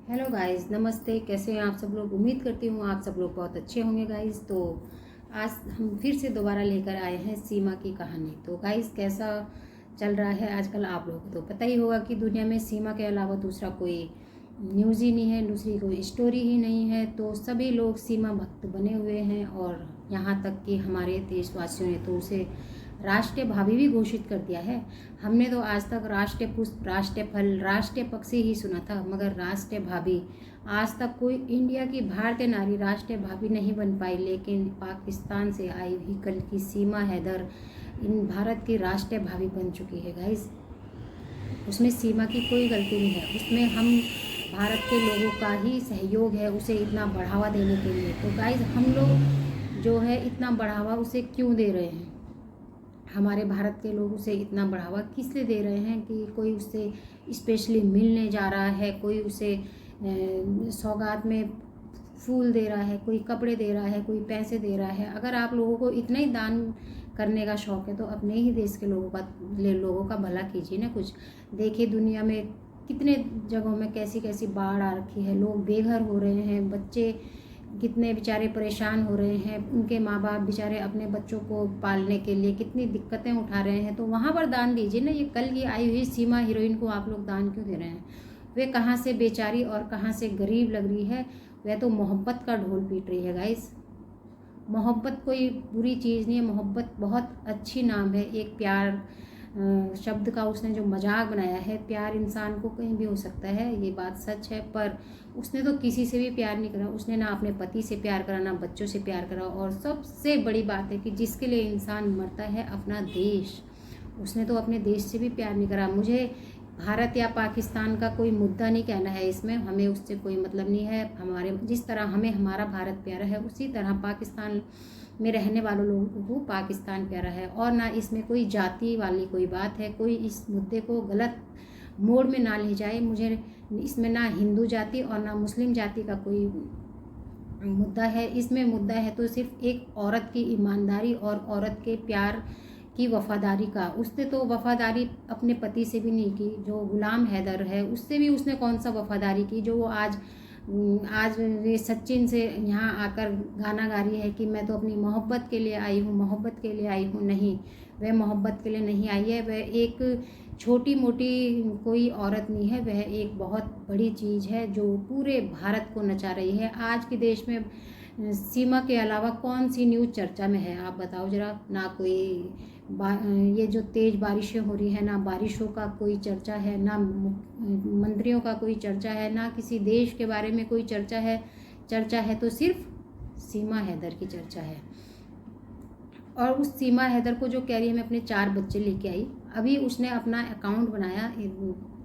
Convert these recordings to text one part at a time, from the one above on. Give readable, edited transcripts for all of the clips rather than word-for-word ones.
Hello guys, नमस्ते। कैसे हैं आप सब लोग? उम्मीद करती हूँ आप सब लोग बहुत अच्छे होंगे गाइस। तो आज हम फिर से दोबारा लेकर आए हैं सीमा की कहानी। तो गाइस, कैसा चल रहा है आजकल? आप लोगों को तो पता ही होगा कि दुनिया में सीमा के अलावा दूसरा कोई न्यूज़ ही नहीं है, दूसरी कोई स्टोरी ही नहीं है। तो सभी लोग सीमा भक्त बने हुए हैं और यहाँ तक कि हमारे देशवासियों ने तो उसे राष्ट्रीय भाभी भी घोषित कर दिया है। हमने तो आज तक राष्ट्रीय पुष्प, राष्ट्रीय फल, राष्ट्रीय पक्षी ही सुना था, मगर राष्ट्रीय भाभी आज तक कोई इंडिया की भारतीय नारी राष्ट्रीय भाभी नहीं बन पाई। लेकिन पाकिस्तान से आई हुई कल की सीमा हैदर इन भारत की राष्ट्रीय भाभी बन चुकी है गाइस। उसमें सीमा की कोई गलती नहीं है, उसमें हम भारत के लोगों का ही सहयोग है उसे इतना बढ़ावा देने के लिए। तो गाइस, हम लोग जो है इतना बढ़ावा उसे क्यों दे रहे हैं? हमारे भारत के लोग उसे इतना बढ़ावा किस लिए दे रहे हैं कि कोई उससे स्पेशली मिलने जा रहा है, कोई उसे सौगात में फूल दे रहा है, कोई कपड़े दे रहा है, कोई पैसे दे रहा है। अगर आप लोगों को इतना ही दान करने का शौक़ है तो अपने ही देश के लोगों का भला कीजिए ना कुछ। देखिए दुनिया में कितने जगहों में कैसी कैसी बाढ़ आ रखी है, लोग बेघर हो रहे हैं, बच्चे कितने बेचारे परेशान हो रहे हैं, उनके माँ बाप बेचारे अपने बच्चों को पालने के लिए कितनी दिक्कतें उठा रहे हैं। तो वहाँ पर दान दीजिए ना। ये कल की आई हुई सीमा हीरोइन को आप लोग दान क्यों दे रहे हैं? वे कहाँ से बेचारी और कहाँ से गरीब लग रही है। वह तो मोहब्बत का ढोल पीट रही है गाइस। मोहब्बत कोई बुरी चीज़ नहीं है, मोहब्बत बहुत अच्छी नाम है। एक प्यार शब्द का उसने जो मजाक बनाया है, प्यार इंसान को कहीं भी हो सकता है, ये बात सच है। पर उसने तो किसी से भी प्यार नहीं करा। उसने ना अपने पति से प्यार करा, ना बच्चों से प्यार करा। और सबसे बड़ी बात है कि जिसके लिए इंसान मरता है, अपना देश, उसने तो अपने देश से भी प्यार नहीं करा। मुझे भारत या पाकिस्तान का कोई मुद्दा नहीं कहना है इसमें, हमें उससे कोई मतलब नहीं है। हमारे जिस तरह हमें हमारा भारत प्यारा है, उसी तरह पाकिस्तान में रहने वालों लोगों को पाकिस्तान प्यारा है। और ना इसमें कोई जाति वाली कोई बात है, कोई इस मुद्दे को गलत मोड़ में ना ले जाए। मुझे इसमें ना हिंदू जाति और ना मुस्लिम जाति का कोई मुद्दा है। इसमें मुद्दा है तो सिर्फ एक औरत की ईमानदारी और औरत के प्यार की वफादारी का। उसने तो वफादारी अपने पति से भी नहीं की। जो गुलाम हैदर है उससे भी उसने कौन सा वफादारी की, जो वो आज ये सचिन से यहाँ आकर गाना गा रही है कि मैं तो अपनी मोहब्बत के लिए आई हूँ, मोहब्बत के लिए आई हूँ। नहीं, वह मोहब्बत के लिए नहीं आई है। वह एक छोटी मोटी कोई औरत नहीं है, वह एक बहुत बड़ी चीज़ है जो पूरे भारत को नचा रही है। आज के देश में सीमा के अलावा कौन सी न्यूज़ चर्चा में है, आप बताओ ज़रा। ना कोई ये जो तेज़ बारिशें हो रही है, ना बारिशों का कोई चर्चा है, ना मंत्रियों का कोई चर्चा है, ना किसी देश के बारे में कोई चर्चा है। चर्चा है तो सिर्फ सीमा हैदर की चर्चा है। और उस सीमा हैदर को जो कह रही है मैं अपने 4 बच्चे लेके आई, अभी उसने अपना अकाउंट बनाया,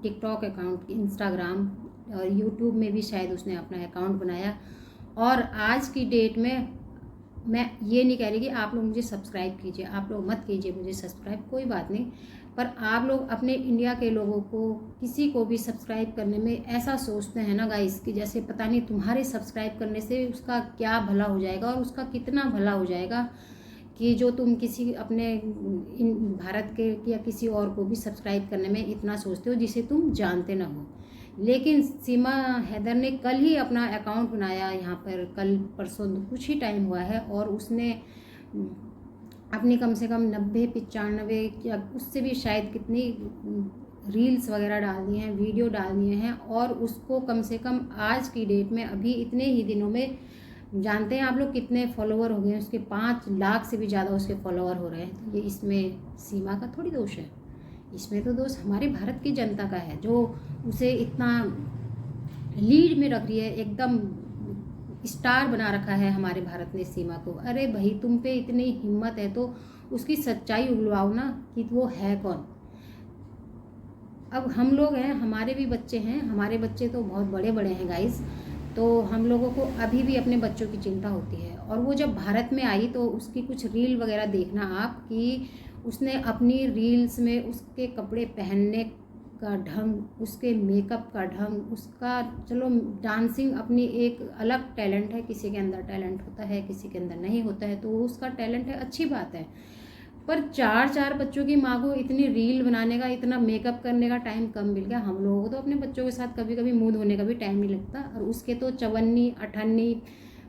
टिकटॉक अकाउंट, इंस्टाग्राम और यूट्यूब में भी शायद उसने अपना अकाउंट बनाया। और आज की डेट में मैं ये नहीं कह रही कि आप लोग मुझे सब्सक्राइब कीजिए, आप लोग मत कीजिए मुझे सब्सक्राइब, कोई बात नहीं। पर आप लोग अपने इंडिया के लोगों को किसी को भी सब्सक्राइब करने में ऐसा सोचते हैं ना गाइस कि जैसे पता नहीं तुम्हारे सब्सक्राइब करने से उसका क्या भला हो जाएगा और उसका कितना भला हो जाएगा कि जो तुम किसी अपने भारत के या किसी और को भी सब्सक्राइब करने में इतना सोचते हो जिसे तुम जानते ना हो। लेकिन सीमा हैदर ने कल ही अपना अकाउंट बनाया, यहाँ पर कल परसों कुछ ही टाइम हुआ है, और उसने अपनी कम से कम 90-95 या उससे भी शायद कितनी रील्स वगैरह डाल दिए हैं, वीडियो डाल दिए हैं। और उसको कम से कम आज की डेट में अभी इतने ही दिनों में, जानते हैं आप लोग कितने फॉलोवर हो गए हैं उसके? 5 लाख से भी ज़्यादा उसके फॉलोवर हो रहे हैं। तो ये इसमें सीमा का थोड़ी दोष है, इसमें तो दोष हमारे भारत की जनता का है जो उसे इतना लीड में रख रही है, एकदम स्टार बना रखा है हमारे भारत ने सीमा को। अरे भाई, तुम पे इतनी हिम्मत है तो उसकी सच्चाई उगलवाओ ना कि वो है कौन। अब हम लोग हैं, हमारे भी बच्चे हैं, हमारे बच्चे तो बहुत बड़े बड़े हैं गाइस। तो हम लोगों को अभी भी अपने बच्चों की चिंता होती है। और वो जब भारत में आई तो उसकी कुछ रील वगैरह देखना आप कि उसने अपनी रील्स में उसके कपड़े पहनने का ढंग, उसके मेकअप का ढंग, उसका, चलो डांसिंग अपनी एक अलग टैलेंट है, किसी के अंदर टैलेंट होता है किसी के अंदर नहीं होता है, तो उसका टैलेंट है, अच्छी बात है। पर 4 बच्चों की माँ को इतनी रील बनाने का, इतना मेकअप करने का टाइम कम मिल गया। हम लोगों को तो अपने बच्चों के साथ कभी कभी मुँह धोने का भी टाइम नहीं लगता, और उसके तो चवन्नी अठन्नी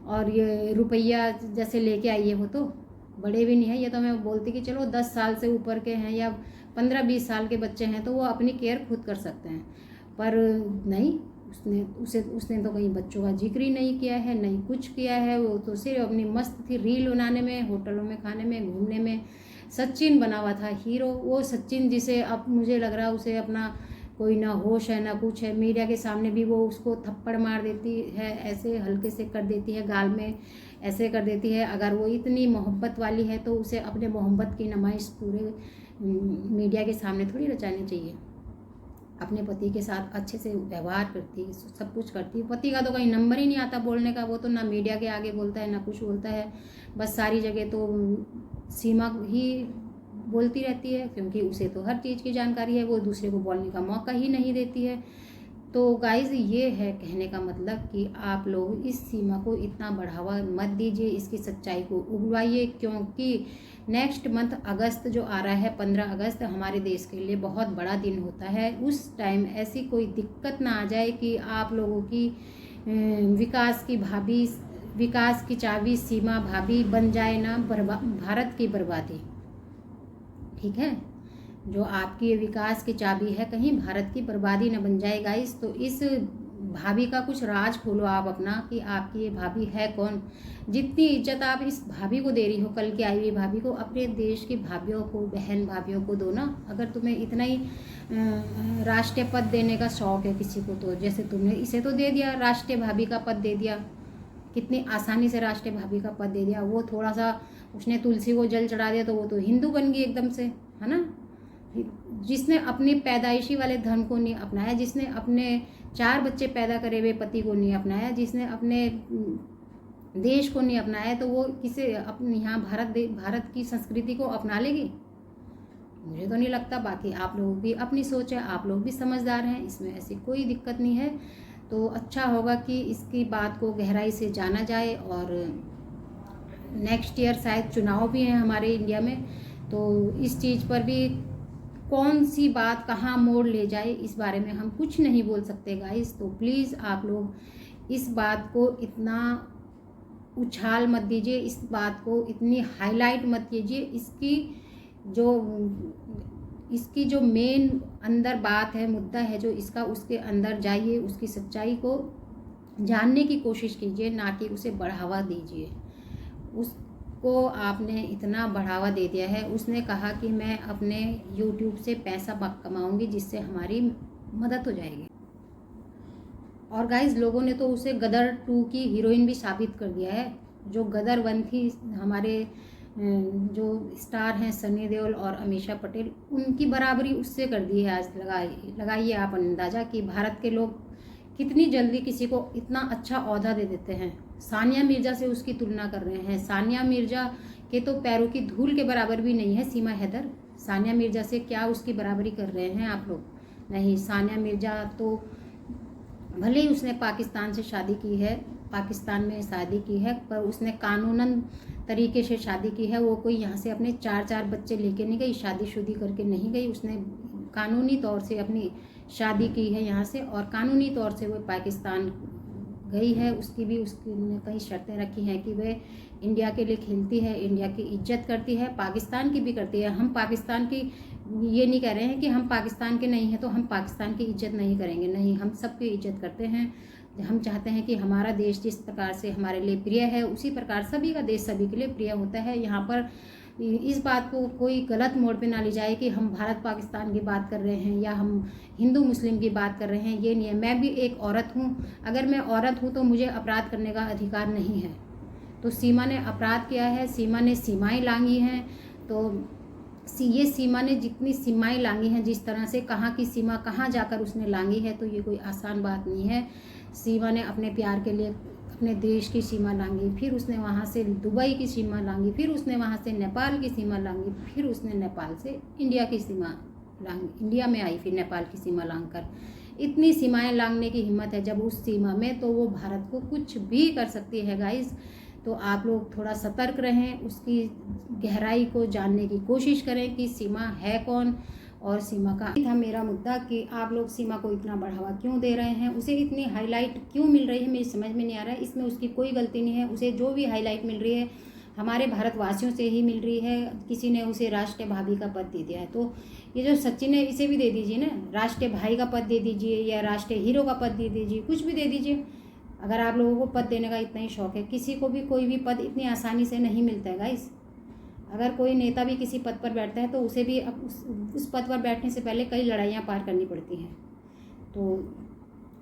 और ये रुपया जैसे लेके आई है। वो तो बड़े भी नहीं है, ये तो मैं बोलती कि चलो 10 साल से ऊपर के हैं या 15-20 साल के बच्चे हैं तो वो अपनी केयर खुद कर सकते हैं, पर नहीं, उसने तो कहीं बच्चों का जिक्र ही नहीं किया है, नहीं कुछ किया है। वो तो सिर्फ अपनी मस्त थी रील बनाने में, होटलों में खाने में, घूमने में। सचिन बना हुआ था हीरो, वो सचिन जिसे अब मुझे लग रहा है उसे अपना कोई ना होश है ना कुछ है। मीडिया के सामने भी वो उसको थप्पड़ मार देती है, ऐसे हल्के से कर देती है गाल में, ऐसे कर देती है। अगर वो इतनी मोहब्बत वाली है तो उसे अपने मोहब्बत की नुमाइश पूरे मीडिया के सामने थोड़ी रचानी चाहिए। अपने पति के साथ अच्छे से व्यवहार करती, सब कुछ करती। पति का तो कहीं नंबर ही नहीं आता बोलने का, वो तो ना मीडिया के आगे बोलता है ना कुछ बोलता है, बस सारी जगह तो सीमा ही बोलती रहती है, क्योंकि उसे तो हर चीज़ की जानकारी है, वो दूसरे को बोलने का मौका ही नहीं देती है। तो गाइज़ ये है कहने का मतलब कि आप लोग इस सीमा को इतना बढ़ावा मत दीजिए, इसकी सच्चाई को उगवाइए, क्योंकि नेक्स्ट मंथ अगस्त जो आ रहा है 15 अगस्त हमारे देश के लिए बहुत बड़ा दिन होता है। उस टाइम ऐसी कोई दिक्कत ना आ जाए कि आप लोगों की विकास की चाबी सीमा भाभी बन जाए ना भारत की बर्बादी। ठीक है, जो आपकी विकास की चाबी है कहीं भारत की बर्बादी न बन जाए गाइस। तो इस भाभी का कुछ राज खोलो आप अपना, कि आपकी ये भाभी है कौन। जितनी इज्जत आप इस भाभी को दे रही हो, कल की आई हुई भाभी को, अपने देश की भाभीियों को, बहन भाभीियों को दो ना। अगर तुम्हें इतना ही राष्ट्रीय पद देने का शौक है किसी को, तो जैसे तुमने इसे तो दे दिया, राष्ट्रीय भाभी का पद दे दिया, कितनी आसानी से राष्ट्रीय भाभी का पद दे दिया। वो थोड़ा सा उसने तुलसी को जल चढ़ा दिया तो वो तो हिंदू बन गई एकदम से, है ना। जिसने अपने पैदाइशी वाले धर्म को नहीं अपनाया, जिसने अपने 4 बच्चे पैदा करे हुए पति को नहीं अपनाया, जिसने अपने देश को नहीं अपनाया, तो वो किसे अपने यहाँ भारत की संस्कृति को अपना लेगी? मुझे तो नहीं लगता। बाकी आप लोगों की अपनी सोच है, आप लोग भी समझदार हैं, इसमें ऐसी कोई दिक्कत नहीं है। तो अच्छा होगा कि इसकी बात को गहराई से जाना जाए। और नेक्स्ट ईयर शायद चुनाव भी हैं हमारे इंडिया में, तो इस चीज़ पर भी कौन सी बात कहाँ मोड़ ले जाए इस बारे में हम कुछ नहीं बोल सकते गाइस। तो प्लीज़ आप लोग इस बात को इतना उछाल मत दीजिए, इस बात को इतनी हाईलाइट मत कीजिए। इसकी जो मेन अंदर बात है, मुद्दा है जो इसका, उसके अंदर जाइए, उसकी सच्चाई को जानने की कोशिश कीजिए, ना कि उसे बढ़ावा दीजिए। उसको आपने इतना बढ़ावा दे दिया है, उसने कहा कि मैं अपने YouTube से पैसा कमाऊंगी जिससे हमारी मदद हो जाएगी। और गाइज लोगों ने तो उसे गदर 2 की हीरोइन भी साबित कर दिया है। जो गदर 1 थी, हमारे जो स्टार हैं सनी देओल और अमीषा पटेल, उनकी बराबरी उससे कर दी है। आज लगाइए आप अंदाज़ा कि भारत के लोग कितनी जल्दी किसी को इतना अच्छा ओहदा दे देते हैं। सानिया मिर्ज़ा से उसकी तुलना कर रहे हैं। सानिया मिर्ज़ा के तो पैरों की धूल के बराबर भी नहीं है सीमा हैदर। सानिया मिर्ज़ा से क्या उसकी बराबरी कर रहे हैं आप लोग? नहीं, सानिया मिर्ज़ा तो भले ही उसने पाकिस्तान से शादी की है, पाकिस्तान में शादी की है, पर उसने कानूनन तरीके से शादी की है। वो कोई यहाँ से अपने 4 बच्चे लेके नहीं गई, शादीशुदी करके नहीं गई। उसने कानूनी तौर से अपनी शादी की है यहाँ से, और कानूनी तौर से वो पाकिस्तान गई है। उसकी ने कई शर्तें रखी हैं कि वह इंडिया के लिए खेलती है, इंडिया की इज्जत करती है, पाकिस्तान की भी करती है। हम पाकिस्तान की ये नहीं कह रहे हैं कि हम पाकिस्तान के नहीं हैं तो हम पाकिस्तान की इज्जत नहीं करेंगे, नहीं, हम सबकी इज्जत करते हैं। हम चाहते हैं कि हमारा देश जिस प्रकार से हमारे लिए प्रिय है, उसी प्रकार सभी का देश सभी के लिए प्रिय होता है। यहाँ पर इस बात को कोई गलत मोड़ पे ना ले जाए कि हम भारत पाकिस्तान की बात कर रहे हैं या हम हिंदू मुस्लिम की बात कर रहे हैं, ये नहीं है। मैं भी एक औरत हूँ, अगर मैं औरत हूँ तो मुझे अपराध करने का अधिकार नहीं है। तो सीमा ने अपराध किया है, सीमा ने सीमाएं लांघी हैं। तो ये सीमा ने जितनी सीमाएं लांघी हैं, जिस तरह से कहाँ की सीमा कहाँ जाकर उसने लांघी है, तो ये कोई आसान बात नहीं है। सीमा ने अपने प्यार के लिए अपने देश की सीमा लांघी, फिर उसने वहाँ से दुबई की सीमा लांघी, फिर उसने वहाँ से नेपाल की सीमा लांघी, फिर उसने नेपाल से इंडिया की सीमा लांघी, इंडिया में आई फिर नेपाल की सीमा लांघ कर। इतनी सीमाएं लांघने की हिम्मत है जब उस सीमा में, तो वो भारत को कुछ भी कर सकती है गाइस। तो आप लोग थोड़ा सतर्क रहें, उसकी गहराई को जानने की कोशिश करें कि सीमा है कौन। और सीमा का था मेरा मुद्दा कि आप लोग सीमा को इतना बढ़ावा क्यों दे रहे हैं, उसे इतनी हाईलाइट क्यों मिल रही है, मेरी समझ में नहीं आ रहा है। इसमें उसकी कोई गलती नहीं है, उसे जो भी हाईलाइट मिल रही है हमारे भारतवासियों से ही मिल रही है। किसी ने उसे राष्ट्रीय भाभी का पद दे दिया है, तो ये जो सचिन है इसे भी दे दीजिए ना, राष्ट्रीय भाई का पद दे दीजिए या राष्ट्रीय हीरो का पद दे दीजिए, कुछ भी दे दीजिए। अगर आप लोगों को पद देने का इतना ही शौक है, किसी को भी कोई भी पद इतनी आसानी से नहीं मिलता है गाइस। अगर कोई नेता भी किसी पद पर बैठता है तो उसे भी उस पद पर बैठने से पहले कई लड़ाइयाँ पार करनी पड़ती हैं। तो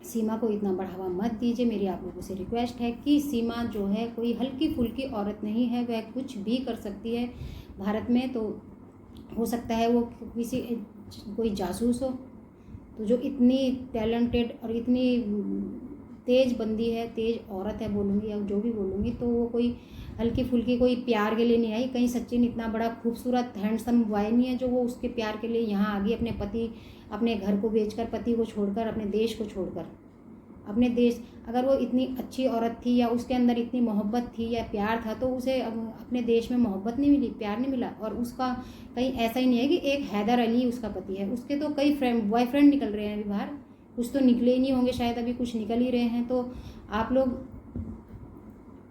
सीमा को इतना बढ़ावा मत दीजिए, मेरी आप लोगों से रिक्वेस्ट है कि सीमा जो है कोई हल्की फुल्की औरत नहीं है, वह कुछ भी कर सकती है भारत में। तो हो सकता है वो किसी कोई जासूस हो, तो जो इतनी टैलेंटेड और इतनी तेज़ बंदी है, तेज़ औरत है बोलूँगी या जो भी बोलूँगी, तो वो कोई हल्की फुल्की कोई प्यार के लिए नहीं आई। कहीं सचिन इतना बड़ा खूबसूरत हैंडसम बॉय नहीं है जो वो उसके प्यार के लिए यहाँ आ गई, अपने पति, अपने घर को बेचकर, पति को छोड़कर, अपने देश को छोड़कर, अपने देश। अगर वो इतनी अच्छी औरत थी या उसके अंदर इतनी मोहब्बत थी या प्यार था, तो उसे अपने देश में मोहब्बत नहीं मिली, प्यार नहीं मिला। और उसका कहीं ऐसा ही नहीं है कि एक हैदर अली उसका पति है, उसके तो कई बॉयफ्रेंड निकल रहे हैं अभी बाहर, कुछ तो निकले ही नहीं होंगे शायद, अभी कुछ निकल ही रहे हैं। तो आप लोग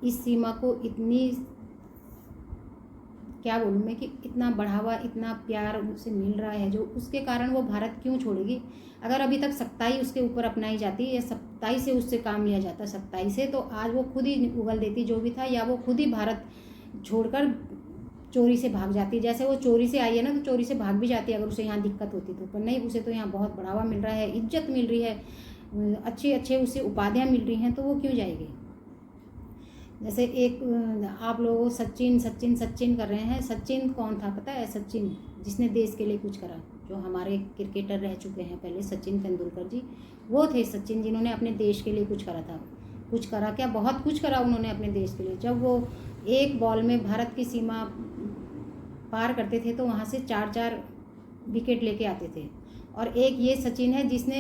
इस सीमा को इतनी, क्या बोलूँ मैं, कि इतना बढ़ावा, इतना प्यार उसे मिल रहा है जो उसके कारण वो भारत क्यों छोड़ेगी। अगर अभी तक सख्ताई उसके ऊपर अपनाई जाती या सख्ताई से उससे काम लिया जाता, सख्ताई से, तो आज वो खुद ही उगल देती जो भी था, या वो खुद ही भारत छोड़कर चोरी से भाग जाती। जैसे वो चोरी से आई है ना, तो चोरी से भाग भी जाती अगर उसे यहाँ दिक्कत होती तो, पर नहीं, उसे तो यहाँ बहुत बढ़ावा मिल रहा है, इज्जत मिल रही है, अच्छे अच्छे उसे उपाधियाँ मिल रही हैं, तो वो क्यों जाएगी। जैसे एक आप लोग सचिन सचिन सचिन कर रहे हैं, सचिन कौन था पता है? सचिन जिसने देश के लिए कुछ करा, जो हमारे क्रिकेटर रह चुके हैं पहले, सचिन तेंदुलकर जी, वो थे सचिन जिन्होंने अपने देश के लिए कुछ करा था। कुछ करा क्या, बहुत कुछ करा उन्होंने अपने देश के लिए। जब वो एक बॉल में भारत की सीमा पार करते थे तो वहाँ से 4-4 विकेट लेके आते थे। और एक ये सचिन है जिसने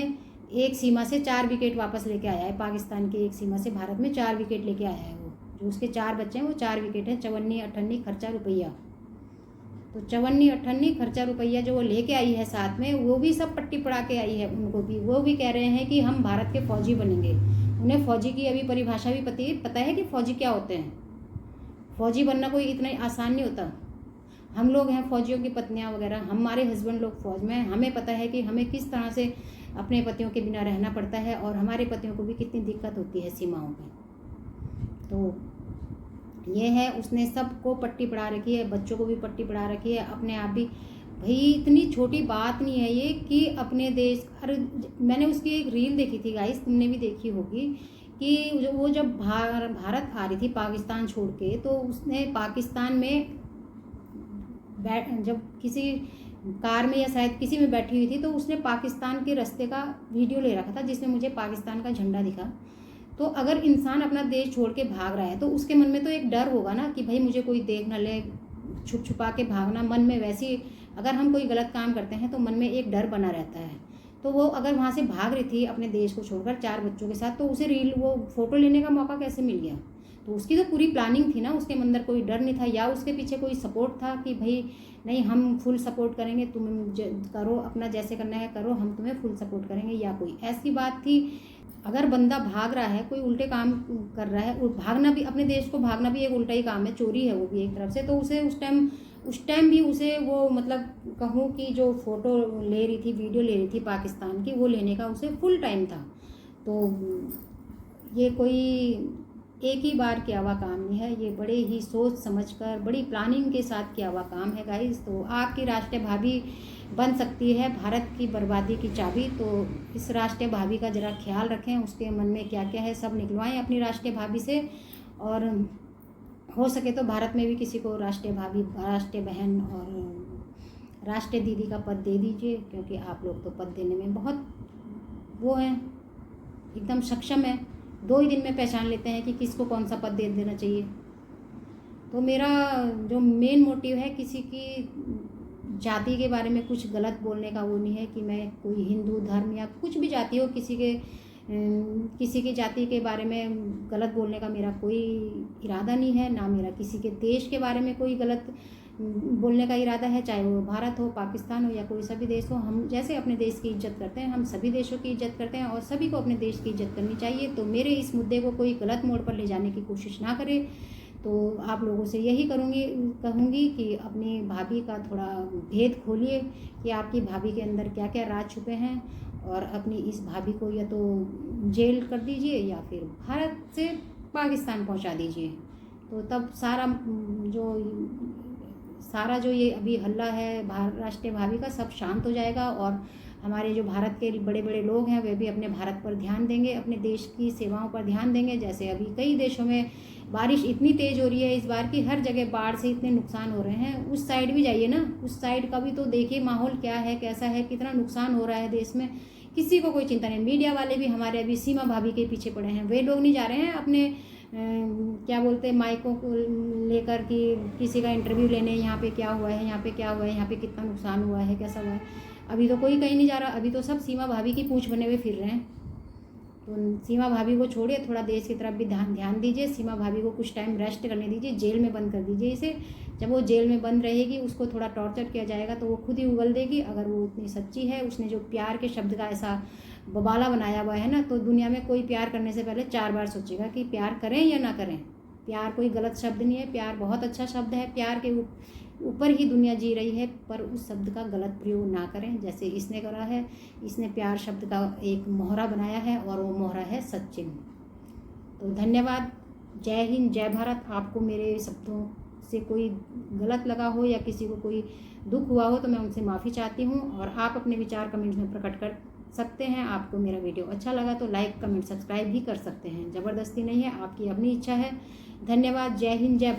एक सीमा से 4 विकेट वापस लेके आया है, पाकिस्तान की एक सीमा से भारत में 4 विकेट लेके आया है। वो जो उसके 4 बच्चे हैं वो 4 विकेट हैं, 54, 58 खर्चा रुपया। तो 54, 58 खर्चा रुपया जो वो लेके आई है साथ में, वो भी सब पट्टी पड़ा के आई है उनको भी। वो भी कह रहे हैं कि हम भारत के फौजी बनेंगे। उन्हें फौजी की अभी परिभाषा भी पता है कि फौजी क्या होते हैं। फौजी बनना कोई इतना आसान नहीं होता। हम लोग हैं फौजियों की पत्नियां वगैरह, हमारे हस्बैंड लोग फौज में हैं, हमें पता है कि हमें किस तरह से अपने पतियों के बिना रहना पड़ता है, और हमारे पतियों को भी कितनी दिक्कत होती है सीमाओं में। तो ये है, उसने सबको पट्टी पड़ा रखी है, बच्चों को भी पट्टी पड़ा रखी है, अपने आप भी। भाई इतनी छोटी बात नहीं है ये कि अपने देश, अरे मैंने उसकी एक रील देखी थी गाइस, तुमने भी देखी होगी, कि वो जब भारत आ रही थी पाकिस्तान छोड़ के, तो उसने पाकिस्तान में जब किसी कार में या शायद किसी में बैठी हुई थी, तो उसने पाकिस्तान के रास्ते का वीडियो ले रखा था जिसमें मुझे पाकिस्तान का झंडा दिखा। तो अगर इंसान अपना देश छोड़ के भाग रहा है तो उसके मन में तो एक डर होगा ना कि भाई मुझे कोई देख न ले, छुप छुपा के भागना मन में। वैसे अगर हम कोई गलत काम करते हैं तो मन में एक डर बना रहता है। तो वो अगर वहाँ से भाग रही थी अपने देश को छोड़कर 4 बच्चों के साथ, तो उसे वो फ़ोटो लेने का मौका कैसे मिल गया? तो उसकी तो पूरी प्लानिंग थी ना, उसके अंदर कोई डर नहीं था, या उसके पीछे कोई सपोर्ट था कि भाई नहीं हम फुल सपोर्ट करेंगे, तुम करो अपना, जैसे करना है करो, हम तुम्हें फुल सपोर्ट करेंगे, या कोई ऐसी बात थी? अगर बंदा भाग रहा है, कोई उल्टे काम कर रहा है, भागना भी, अपने देश को भागना भी एक उल्टा ही काम है, चोरी है वो भी एक तरफ से। तो उसे उस टाइम भी उसे वो, मतलब कहूँ कि जो फ़ोटो ले रही थी, वीडियो ले रही थी पाकिस्तान की, वो लेने का उसे फुल टाइम था। तो ये कोई एक ही बार किया हुआ काम नहीं है, ये बड़े ही सोच समझकर, बड़ी प्लानिंग के साथ किया हुआ काम है गाइस। तो आपकी राष्ट्रीय भाभी बन सकती है भारत की बर्बादी की चाबी। तो इस राष्ट्रीय भाभी का ज़रा ख्याल रखें, उसके मन में क्या क्या है सब निकलवाएं अपनी राष्ट्रीय भाभी से। और हो सके तो भारत में भी किसी को राष्ट्रीय भाभी, राष्ट्रीय बहन और राष्ट्रीय दीदी का पद दे दीजिए, क्योंकि आप लोग तो पद देने में बहुत वो हैं, एकदम सक्षम है, 2 ही दिन में पहचान लेते हैं कि किसको कौन सा पद दे देना चाहिए। तो मेरा जो मेन मोटिव है, किसी की जाति के बारे में कुछ गलत बोलने का वो नहीं है कि मैं कोई हिंदू धर्म या कुछ भी जाति हो, किसी के किसी की जाति के बारे में गलत बोलने का मेरा कोई इरादा नहीं है, ना मेरा किसी के देश के बारे में कोई गलत बोलने का इरादा है, चाहे वो भारत हो, पाकिस्तान हो या कोई सा भी देश हो। हम जैसे अपने देश की इज्जत करते हैं, हम सभी देशों की इज्जत करते हैं और सभी को अपने देश की इज्जत करनी चाहिए। तो मेरे इस मुद्दे को कोई गलत मोड़ पर ले जाने की कोशिश ना करे। तो आप लोगों से यही कहूँगी कि अपनी भाभी का थोड़ा भेद खोलिए कि आपकी भाभी के अंदर क्या क्या राज छुपे हैं, और अपनी इस भाभी को या तो जेल कर दीजिए या फिर भारत से पाकिस्तान पहुंचा दीजिए। तो तब सारा जो ये अभी हल्ला है राष्ट्रीय भावी का सब शांत हो जाएगा, और हमारे जो भारत के बड़े बड़े लोग हैं वे भी अपने भारत पर ध्यान देंगे, अपने देश की सेवाओं पर ध्यान देंगे। जैसे अभी कई देशों में बारिश इतनी तेज़ हो रही है इस बार की, हर जगह बाढ़ से इतने नुकसान हो रहे हैं। उस साइड भी जाइए ना, उस साइड का भी तो देखिए माहौल क्या है, कैसा है, कितना नुकसान हो रहा है देश में। किसी को कोई चिंता नहीं। मीडिया वाले भी हमारे अभी सीमा भाभी के पीछे पड़े हैं। वे लोग नहीं जा रहे हैं अपने क्या बोलते हैं माइकों को लेकर कि किसी का इंटरव्यू लेने, यहाँ पे क्या हुआ है, यहाँ पे क्या हुआ है, यहाँ पे कितना नुकसान हुआ है, कैसा हुआ है। अभी तो कोई कहीं नहीं जा रहा, अभी तो सब सीमा भाभी की पूंछ बने हुए फिर रहे हैं। तो सीमा भाभी को छोड़िए, थोड़ा देश की तरफ भी ध्यान दीजिए। सीमा भाभी को कुछ टाइम रेस्ट करने दीजिए, जेल में बंद कर दीजिए इसे। जब वो जेल में बंद रहेगी, उसको थोड़ा टॉर्चर किया जाएगा तो वो खुद ही उगल देगी। अगर वो इतनी सच्ची है, उसने जो प्यार के शब्द का ऐसा बबाला बनाया हुआ है ना, तो दुनिया में कोई प्यार करने से पहले 4 बार सोचेगा कि प्यार करें या ना करें। प्यार कोई गलत शब्द नहीं है, प्यार बहुत अच्छा शब्द है। प्यार के ऊपर ही दुनिया जी रही है, पर उस शब्द का गलत प्रयोग ना करें जैसे इसने करा है। इसने प्यार शब्द का एक मोहरा बनाया है और वो मोहरा है सचिन। तो धन्यवाद। जय हिंद, जय भारत। आपको मेरे शब्दों से कोई गलत लगा हो या किसी को कोई दुख हुआ हो तो मैं उनसे माफ़ी चाहती हूँ, और आप अपने विचार कमेंट्स में प्रकट कर सकते हैं। आपको मेरा वीडियो अच्छा लगा तो लाइक, कमेंट, सब्सक्राइब भी कर सकते हैं। ज़बरदस्ती नहीं है, आपकी अपनी इच्छा है। धन्यवाद। जय हिंद, जय भारत।